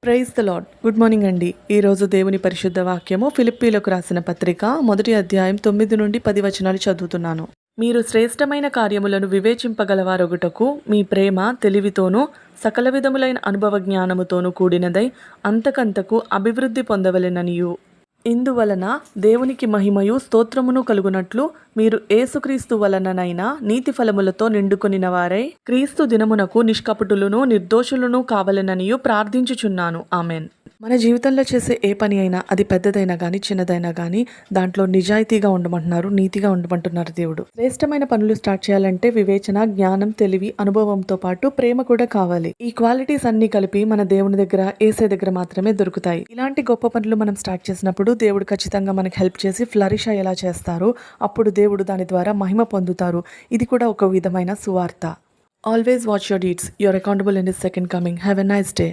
Praise the lord. Good morning అండి. ఈరోజు దేవుని పరిశుద్ధ వాక్యము ఫిలిప్పీలకు రాసిన పత్రిక 1వ అధ్యాయం 9 నుండి 10 వచనాలు చదువుతున్నాను. మీరు శ్రేష్టమైన కార్యములను వివేచింపగలవారొగుటకు మీ ప్రేమ తెలివితోనూ సకల విధములైన అనుభవ జ్ఞానముతోనూ కూడినదై అంతకంతకు అభివృద్ధి పొందవలెననియు, ఇందువలన దేవునికి మహిమయు స్తోత్రమును కలుగునట్లు మీరు యేసుక్రీస్తు వలననైనా నీతి ఫలములతో నిండుకొనిన వారై క్రీస్తు దినమునకు నిష్కపటులను నిర్దోషులను కావలెననియు ప్రార్థించుచున్నాను. ఆమెన్. మన జీవితంలో చేసే ఏ పని అయినా అది పెద్దదైనా కానీ చిన్నదైనా కానీ దాంట్లో నిజాయితీగా ఉండమంటున్నారు, నీతిగా ఉండమంటున్నారు దేవుడు. శ్రేష్టమైన పనులు స్టార్ట్ చేయాలంటే వివేచన, జ్ఞానం, తెలివి, అనుభవంతో పాటు ప్రేమ కూడా కావాలి. ఈ క్వాలిటీస్ అన్ని కలిపి మన దేవుని దగ్గర, యేసే దగ్గర మాత్రమే దొరుకుతాయి. ఇలాంటి గొప్ప పనులు మనం స్టార్ట్ చేసినప్పుడు దేవుడు ఖచ్చితంగా మనకు హెల్ప్ చేసి ఫ్లరిష్ అయ్యేలా చేస్తారు. అప్పుడు దేవుడు దాని ద్వారా మహిమ పొందుతారు. ఇది కూడా ఒక విధమైన సువార్త. Always watch your deeds. Your accountable in his second coming. Have a nice day.